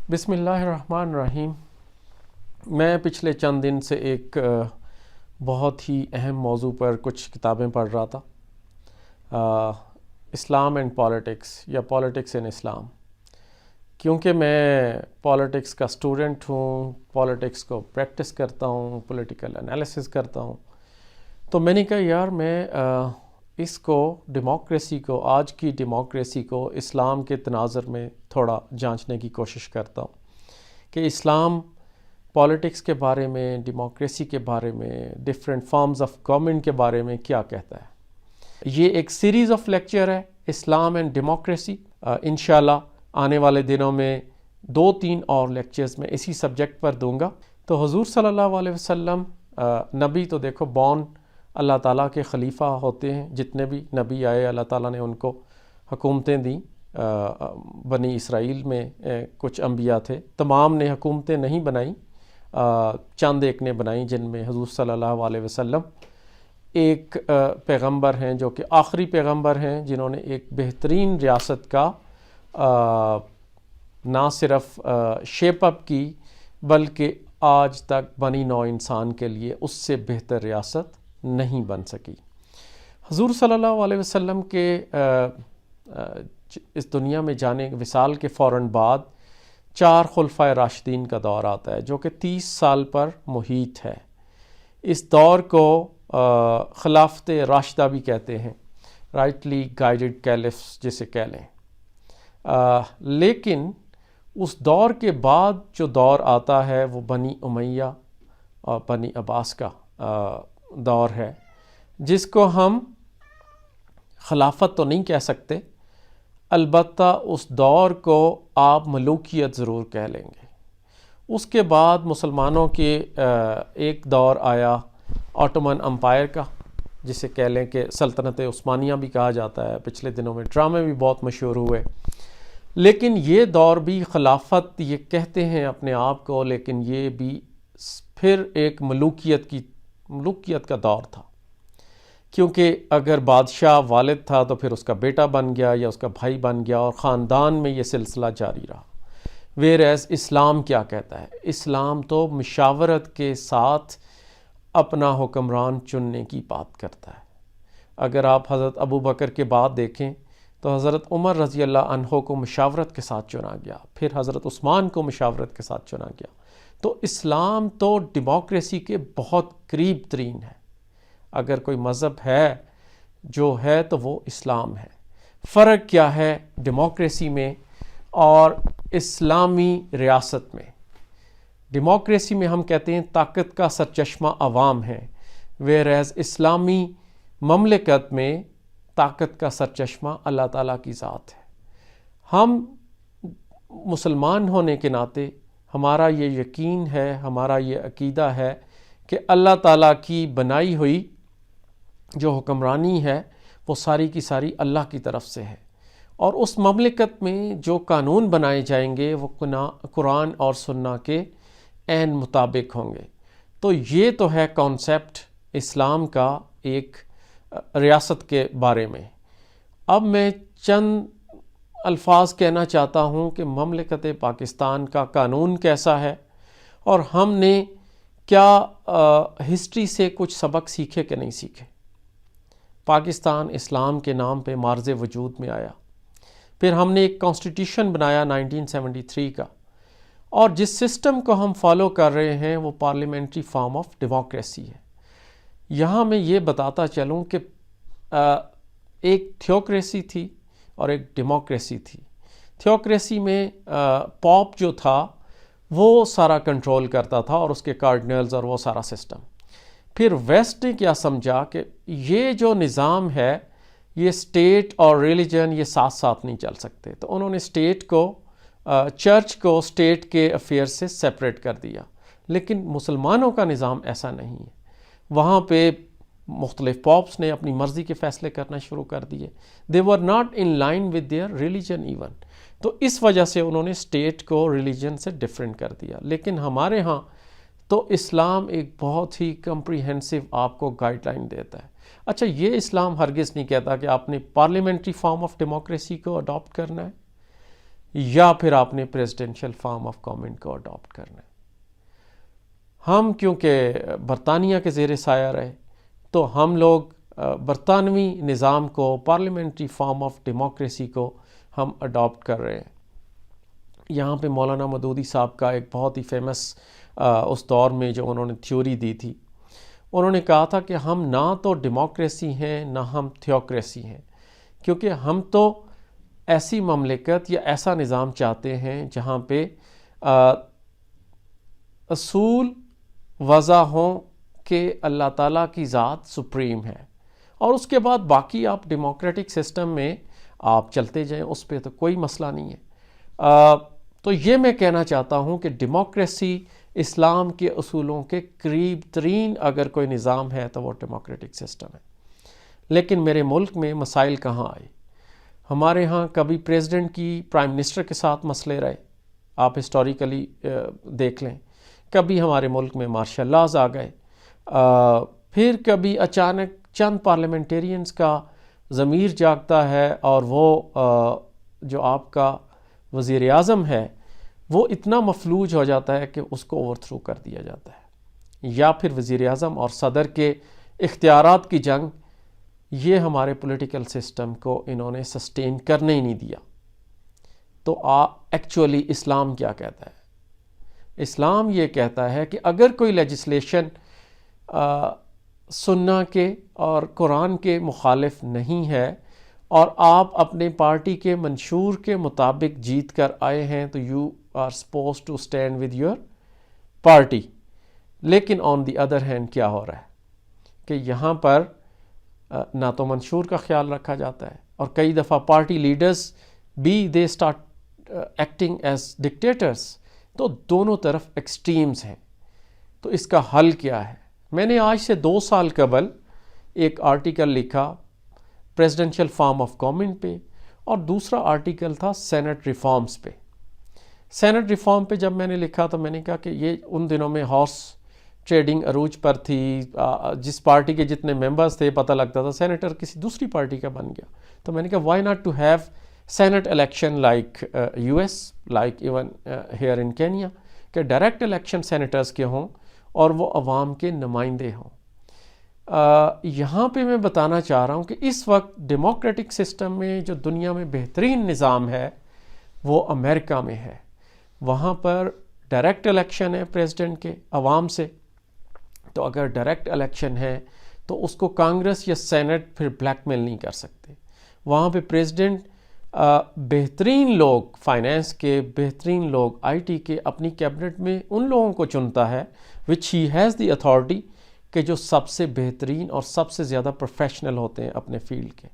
بسم اللہ الرحمن الرحیم۔ میں پچھلے چند دن سے ایک بہت ہی اہم موضوع پر کچھ کتابیں پڑھ رہا تھا، اسلام اینڈ پالیٹکس یا پالیٹکس ان اسلام۔ کیونکہ میں پالیٹکس کا اسٹوڈنٹ ہوں، پالیٹکس کو پریکٹس کرتا ہوں، پولیٹیکل انالیسس کرتا ہوں، تو میں نے کہا یار میں اس کو ڈیموکریسی کو، آج کی ڈیموکریسی کو اسلام کے تناظر میں تھوڑا جانچنے کی کوشش کرتا ہوں کہ اسلام پالیٹکس کے بارے میں، ڈیموکریسی کے بارے میں، ڈیفرنٹ فارمز آف گورنمنٹ کے بارے میں کیا کہتا ہے۔ یہ ایک سیریز آف لیکچر ہے، اسلام اینڈ ڈیموکریسی۔ انشاءاللہ آنے والے دنوں میں 2-3 اور لیکچرز میں اسی سبجیکٹ پر دوں گا۔ تو حضور صلی اللہ علیہ وسلم نبی تو دیکھو بون اللہ تعالیٰ کے خلیفہ ہوتے ہیں، جتنے بھی نبی آئے اللہ تعالیٰ نے ان کو حکومتیں دیں۔ بنی اسرائیل میں کچھ انبیاء تھے، تمام نے حکومتیں نہیں بنائیں، چند ایک نے بنائیں، جن میں حضور صلی اللہ علیہ وسلم ایک پیغمبر ہیں جو کہ آخری پیغمبر ہیں، جنہوں نے ایک بہترین ریاست کا نہ صرف شیپ اپ کی بلکہ آج تک بنی نوع انسان کے لیے اس سے بہتر ریاست نہیں بن سکی۔ حضور صلی اللہ علیہ وسلم کے اس دنیا میں جانے وصال کے فوراً بعد 4 خلفائے راشدین کا دور آتا ہے جو کہ 30 سال پر محیط ہے۔ اس دور کو خلافت راشدہ بھی کہتے ہیں، رائٹلی گائیڈڈ کیلفس جسے کہہ لیں۔ لیکن اس دور کے بعد جو دور آتا ہے وہ بنی امیہ اور بنی عباس کا دور ہے، جس کو ہم خلافت تو نہیں کہہ سکتے، البتہ اس دور کو آپ ملوکیت ضرور کہہ لیں گے۔ اس کے بعد مسلمانوں کے ایک دور آیا آٹومن امپائر کا، جسے کہہ لیں کہ سلطنت عثمانیہ بھی کہا جاتا ہے۔ پچھلے دنوں میں ڈرامے بھی بہت مشہور ہوئے، لیکن یہ دور بھی خلافت یہ کہتے ہیں اپنے آپ کو، لیکن یہ بھی پھر ایک ملوکیت کا دور تھا، کیونکہ اگر بادشاہ والد تھا تو پھر اس کا بیٹا بن گیا یا اس کا بھائی بن گیا، اور خاندان میں یہ سلسلہ جاری رہا۔ ویئرایز اسلام کیا کہتا ہے؟ اسلام تو مشاورت کے ساتھ اپنا حکمران چننے کی بات کرتا ہے۔ اگر آپ حضرت ابو بکر کے بعد دیکھیں تو حضرت عمر رضی اللہ عنہ کو مشاورت کے ساتھ چنا گیا، پھر حضرت عثمان کو مشاورت کے ساتھ چنا گیا۔ تو اسلام تو ڈیموکریسی کے بہت قریب ترین ہے۔ اگر کوئی مذہب ہے جو ہے تو وہ اسلام ہے۔ فرق کیا ہے ڈیموکریسی میں اور اسلامی ریاست میں؟ ڈیموکریسی میں ہم کہتے ہیں طاقت کا سرچشمہ عوام ہے، ویئرایز اسلامی مملکت میں طاقت کا سرچشمہ اللہ تعالیٰ کی ذات ہے۔ ہم مسلمان ہونے کے ناطے ہمارا یہ یقین ہے، ہمارا یہ عقیدہ ہے کہ اللہ تعالیٰ کی بنائی ہوئی جو حکمرانی ہے وہ ساری کی ساری اللہ کی طرف سے ہے، اور اس مملکت میں جو قانون بنائے جائیں گے وہ قرآن اور سنہ کے عین مطابق ہوں گے۔ تو یہ تو ہے کانسیپٹ اسلام کا ایک ریاست کے بارے میں۔ اب میں چند الفاظ کہنا چاہتا ہوں کہ مملکت پاکستان کا قانون کیسا ہے، اور ہم نے کیا ہسٹری سے کچھ سبق سیکھے کہ نہیں سیکھے۔ پاکستان اسلام کے نام پہ مارز وجود میں آیا، پھر ہم نے ایک کانسٹیٹیوشن بنایا 1973 کا، اور جس سسٹم کو ہم فالو کر رہے ہیں وہ پارلیمنٹری فارم آف ڈیموکریسی ہے۔ یہاں میں یہ بتاتا چلوں کہ ایک تھیوکریسی تھی اور ایک ڈیموکریسی تھی۔ تھیوکریسی میں پاپ جو تھا وہ سارا کنٹرول کرتا تھا، اور اس کے کارڈنلز اور وہ سارا سسٹم۔ پھر ویسٹ نے کیا سمجھا کہ یہ جو نظام ہے یہ اسٹیٹ اور ریلیجن یہ ساتھ ساتھ نہیں چل سکتے، تو انہوں نے اسٹیٹ کو، چرچ کو اسٹیٹ کے افیئر سے سیپریٹ کر دیا۔ لیکن مسلمانوں کا نظام ایسا نہیں ہے، وہاں پہ مختلف پاپس نے اپنی مرضی کے فیصلے کرنا شروع کر دیے۔ they were not in line with their religion even۔ تو اس وجہ سے انہوں نے اسٹیٹ کو ریلیجن سے ڈیفرنٹ کر دیا۔ لیکن ہمارے ہاں تو اسلام ایک بہت ہی کمپریہنسو آپ کو گائیڈ لائن دیتا ہے۔ اچھا، یہ اسلام ہرگز نہیں کہتا کہ آپ نے پارلیمنٹری فارم آف ڈیموکریسی کو اڈاپٹ کرنا ہے۔ یا پھر آپ نے پریزیڈنشل فارم آف گورنمنٹ کو اڈاپٹ کرنا ہے۔ ہم کیونکہ برطانیہ کے زیر سایہ رہے تو ہم لوگ برطانوی نظام کو، پارلیمنٹری فارم آف ڈیموکریسی کو ہم اڈاپٹ کر رہے ہیں۔ یہاں پہ مولانا مودودی صاحب کا ایک بہت ہی فیمس اس دور میں جو انہوں نے تھیوری دی تھی، انہوں نے کہا تھا کہ ہم نہ تو ڈیموکریسی ہیں نہ ہم تھیوکریسی ہیں، کیونکہ ہم تو ایسی مملکت یا ایسا نظام چاہتے ہیں جہاں پہ اصول وضع ہوں کہ اللہ تعالیٰ کی ذات سپریم ہے، اور اس کے بعد باقی آپ ڈیموکریٹک سسٹم میں آپ چلتے جائیں، اس پہ تو کوئی مسئلہ نہیں ہے۔ تو یہ میں کہنا چاہتا ہوں کہ ڈیموکریسی اسلام کے اصولوں کے قریب ترین اگر کوئی نظام ہے تو وہ ڈیموکریٹک سسٹم ہے۔ لیکن میرے ملک میں مسائل کہاں آئے؟ ہمارے ہاں کبھی پریزیڈنٹ کی پرائم منسٹر کے ساتھ مسئلے رہے، آپ ہسٹوریکلی دیکھ لیں، کبھی ہمارے ملک میں مارشل لاز آ گئے، پھر کبھی اچانک چند پارلیمنٹیرینز کا ضمیر جاگتا ہے اور وہ جو آپ کا وزیر اعظم ہے وہ اتنا مفلوج ہو جاتا ہے کہ اس کو اوور تھرو کر دیا جاتا ہے، یا پھر وزیر اعظم اور صدر کے اختیارات کی جنگ، یہ ہمارے پولیٹیکل سسٹم کو انہوں نے سسٹین کرنے ہی نہیں دیا۔ تو ایکچولی اسلام کیا کہتا ہے؟ اسلام یہ کہتا ہے کہ اگر کوئی لیجسلیشن سنہ کے اور قرآن کے مخالف نہیں ہے اور آپ اپنے پارٹی کے منشور کے مطابق جیت کر آئے ہیں تو you are supposed to stand with your party. لیکن آن دی ادر ہینڈ کیا ہو رہا ہے کہ یہاں پر نہ تو منشور کا خیال رکھا جاتا ہے، اور کئی دفعہ پارٹی لیڈرز بھی they start acting as dictators. تو دونوں طرف ایکسٹریمز ہیں۔ تو اس کا حل کیا ہے؟ میں نے آج سے 2 سال قبل ایک آرٹیکل لکھا پریزیڈنشل فارم آف گورنمنٹ پہ، اور دوسرا آرٹیکل تھا سینٹ ریفارمز پہ۔ سینٹ ریفارم پہ جب میں نے لکھا تو میں نے کہا کہ یہ ان دنوں میں ہارس ٹریڈنگ عروج پر تھی، جس پارٹی کے جتنے ممبرز تھے پتہ لگتا تھا سینیٹر کسی دوسری پارٹی کا بن گیا۔ تو میں نے کہا why not to have senate election like US ایس، like even here in Kenya, کہ ڈائریکٹ الیکشن سینیٹرز کے ہوں اور وہ عوام کے نمائندے ہوں۔ یہاں پہ میں بتانا چاہ رہا ہوں کہ اس وقت ڈیموکریٹک سسٹم میں جو دنیا میں بہترین نظام ہے وہ امریکہ میں ہے۔ وہاں پر ڈائریکٹ الیکشن ہے پریزیڈنٹ کے عوام سے، تو اگر ڈائریکٹ الیکشن ہے تو اس کو کانگریس یا سینٹ پھر بلیک میل نہیں کر سکتے۔ وہاں پہ پریزیڈنٹ بہترین لوگ، فائنینس کے بہترین لوگ، آئی ٹی کے، اپنی کیبنٹ میں ان لوگوں کو چنتا ہے وچ ہی ہیز دی اتھارٹی، کہ جو سب سے بہترین اور سب سے زیادہ پروفیشنل ہوتے ہیں اپنے فیلڈ کے۔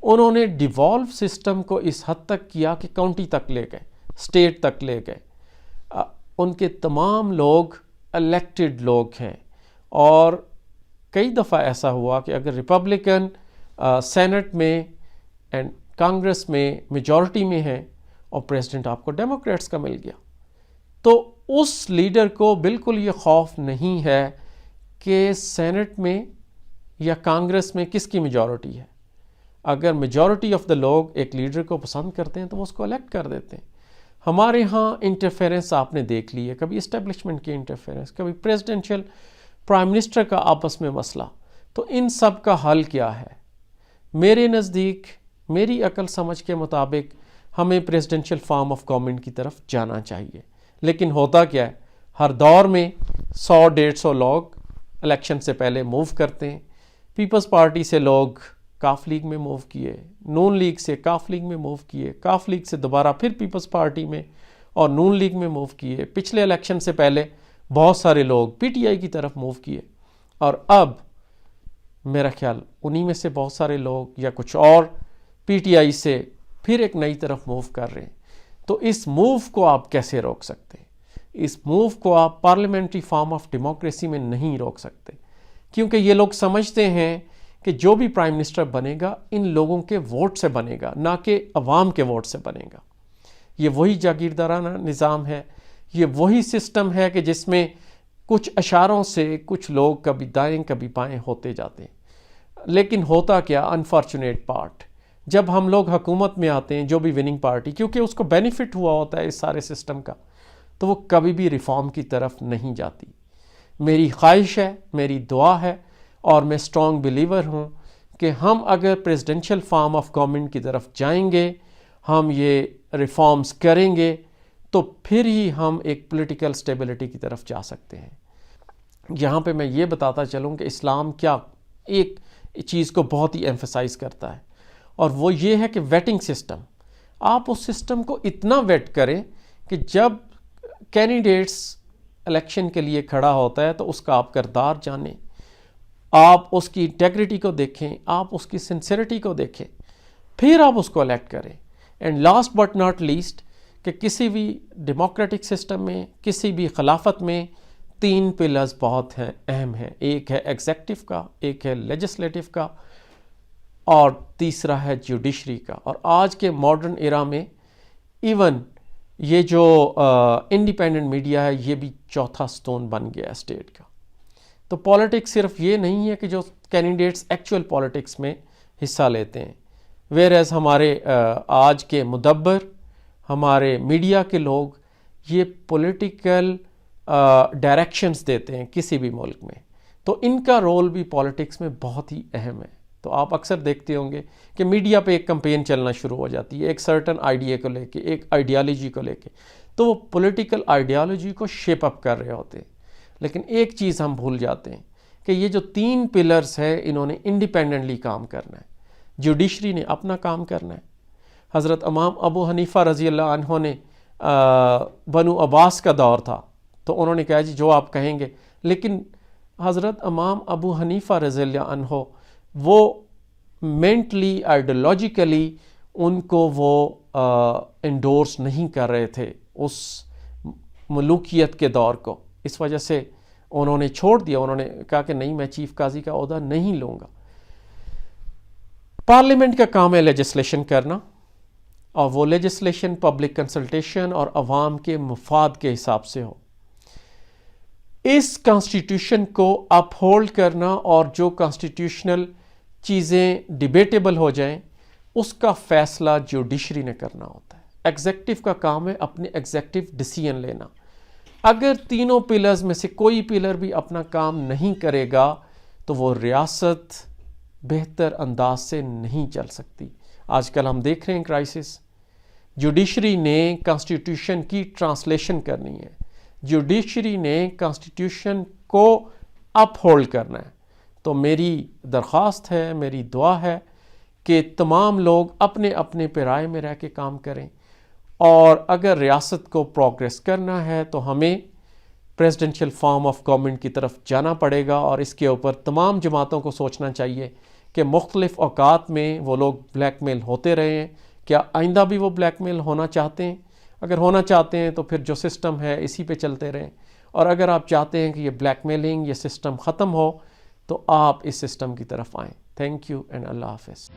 انہوں نے ڈیوالو سسٹم کو اس حد تک کیا کہ کاؤنٹی تک لے گئے، اسٹیٹ تک لے گئے۔ ان کے تمام لوگ الیکٹڈ لوگ ہیں، اور کئی دفعہ ایسا ہوا کہ اگر ریپبلکن سینٹ میں اینڈ کانگریس میں میجورٹی میں ہیں اور پریزیڈنٹ آپ کو ڈیموکریٹس کا مل گیا، تو اس لیڈر کو بالکل یہ خوف نہیں ہے کہ سینٹ میں یا کانگریس میں کس کی میجورٹی ہے۔ اگر میجورٹی آف دا لوگ ایک لیڈر کو پسند کرتے ہیں تو وہ اس کو الیکٹ کر دیتے ہیں۔ ہمارے ہاں انٹرفیرنس آپ نے دیکھ لی ہے، کبھی اسٹیبلشمنٹ کی انٹرفیرنس، کبھی پریزیڈنشل پرائم منسٹر کا آپس میں مسئلہ۔ تو ان سب کا حل کیا ہے؟ میرے نزدیک، میری عقل سمجھ کے مطابق ہمیں پریزیڈنشل فارم آف گورنمنٹ کی طرف جانا چاہیے۔ لیکن ہوتا کیا ہے، ہر دور میں 100-150 لوگ الیکشن سے پہلے موو کرتے ہیں۔ پیپلز پارٹی سے لوگ کاف لیگ میں موو کیے، نون لیگ سے کاف لیگ میں موو کیے، کاف لیگ سے دوبارہ پھر پیپلز پارٹی میں اور نون لیگ میں موو کیے۔ پچھلے الیکشن سے پہلے بہت سارے لوگ پی ٹی آئی کی طرف موو کیے، اور اب میرا خیال انہی میں سے بہت سارے لوگ یا کچھ اور پی ٹی آئی سے پھر ایک نئی طرف موو کر رہے ہیں۔ تو اس موو کو آپ کیسے روک سکتے ہیں؟ اس موو کو آپ پارلیمنٹری فارم آف ڈیموکریسی میں نہیں روک سکتے، کیونکہ یہ لوگ سمجھتے ہیں کہ جو بھی پرائم منسٹر بنے گا ان لوگوں کے ووٹ سے بنے گا، نہ کہ عوام کے ووٹ سے بنے گا۔ یہ وہی جاگیردارانہ نظام ہے، یہ وہی سسٹم ہے کہ جس میں کچھ اشاروں سے کچھ لوگ کبھی دائیں کبھی بائیں ہوتے جاتے ہیں۔ لیکن ہوتا کیا، انفارچونیٹ پارٹ، جب ہم لوگ حکومت میں آتے ہیں جو بھی وننگ پارٹی، کیونکہ اس کو بینیفٹ ہوا ہوتا ہے اس سارے سسٹم کا، تو وہ کبھی بھی ریفارم کی طرف نہیں جاتی۔ میری خواہش ہے، میری دعا ہے، اور میں اسٹرانگ بلیور ہوں کہ ہم اگر پریزیڈنشل فارم آف گورنمنٹ کی طرف جائیں گے، ہم یہ ریفارمز کریں گے، تو پھر ہی ہم ایک پولیٹیکل سٹیبلٹی کی طرف جا سکتے ہیں۔ یہاں پہ میں یہ بتاتا چلوں کہ اسلام کیا ایک چیز کو بہت ہی ایمفسائز کرتا ہے، اور وہ یہ ہے کہ ویٹنگ سسٹم۔ آپ اس سسٹم کو اتنا ویٹ کریں کہ جب کینڈیڈیٹس الیکشن کے لیے کھڑا ہوتا ہے تو اس کا آپ کردار جانیں، آپ اس کی انٹیگریٹی کو دیکھیں، آپ اس کی سنسیریٹی کو دیکھیں، پھر آپ اس کو الیکٹ کریں۔ And last but not least, کہ کسی بھی ڈیموکریٹک سسٹم میں، کسی بھی خلافت میں 3 پلرز بہت ہیں، اہم ہیں۔ ایک ہے ایگزیکٹو کا، ایک ہے لیجسلیٹو کا، اور تیسرا ہے جوڈیشری کا۔ اور آج کے ماڈرن ایرا میں ایون یہ جو انڈیپینڈنٹ میڈیا ہے، یہ بھی چوتھا ستون بن گیا ہے اسٹیٹ کا۔ تو پالیٹکس صرف یہ نہیں ہے کہ جو کینڈیڈیٹس ایکچول پالیٹکس میں حصہ لیتے ہیں، ویئر ایز ہمارے آج کے مدبر، ہمارے میڈیا کے لوگ یہ پولیٹیکل ڈائریکشنز دیتے ہیں کسی بھی ملک میں، تو ان کا رول بھی پالیٹکس میں بہت ہی اہم ہے۔ تو آپ اکثر دیکھتے ہوں گے کہ میڈیا پہ ایک کمپین چلنا شروع ہو جاتی ہے ایک سرٹن آئیڈیا کو لے کے، ایک آئیڈیالوجی کو لے کے، تو وہ پولیٹیکل آئیڈیالوجی کو شیپ اپ کر رہے ہوتے ہیں۔ لیکن ایک چیز ہم بھول جاتے ہیں کہ یہ جو 3 پلرز ہیں، انہوں نے انڈیپینڈنٹلی کام کرنا ہے۔ جوڈیشری نے اپنا کام کرنا ہے۔ حضرت امام ابو حنیفہ رضی اللہ عنہ نے بنو عباس کا دور تھا، تو انہوں نے کہا جی جو آپ کہیں گے، لیکن حضرت امام ابو حنیفہ رضی اللہ عنہ وہ مینٹلی آئیڈیالوجیکلی ان کو وہ انڈورس نہیں کر رہے تھے اس ملوکیت کے دور کو، اس وجہ سے انہوں نے چھوڑ دیا۔ انہوں نے کہا کہ نہیں، میں چیف قاضی کا عہدہ نہیں لوں گا۔ پارلیمنٹ کا کام ہے لیجسلیشن کرنا، اور وہ لیجسلیشن پبلک کنسلٹیشن اور عوام کے مفاد کے حساب سے ہو۔ اس کانسٹیٹیوشن کو اپ ہولڈ کرنا، اور جو کانسٹیٹیوشنل چیزیں ڈیبیٹیبل ہو جائیں اس کا فیصلہ جوڈیشری نے کرنا ہوتا ہے۔ ایگزیکٹو کا کام ہے اپنے ایگزیکٹو ڈیسیژن لینا۔ اگر تینوں پلرز میں سے کوئی پلر بھی اپنا کام نہیں کرے گا تو وہ ریاست بہتر انداز سے نہیں چل سکتی۔ آج کل ہم دیکھ رہے ہیں کرائسس، جوڈیشری نے کانسٹیٹیوشن کی ٹرانسلیشن کرنی ہے، جوڈیشری نے کانسٹیٹیوشن کو اپ ہولڈ کرنا ہے۔ تو میری درخواست ہے، میری دعا ہے کہ تمام لوگ اپنے اپنے پیرائے میں رہ کے کام کریں، اور اگر ریاست کو پروگریس کرنا ہے تو ہمیں پریزیڈنشل فارم آف گورنمنٹ کی طرف جانا پڑے گا، اور اس کے اوپر تمام جماعتوں کو سوچنا چاہیے کہ مختلف اوقات میں وہ لوگ بلیک میل ہوتے رہے ہیں، کیا آئندہ بھی وہ بلیک میل ہونا چاہتے ہیں؟ اگر ہونا چاہتے ہیں تو پھر جو سسٹم ہے اسی پہ چلتے رہیں، اور اگر آپ چاہتے ہیں کہ یہ بلیک میلنگ، یہ سسٹم ختم ہو، تو آپ اس سسٹم کی طرف آئیں۔ تھینک یو اینڈ اللہ حافظ۔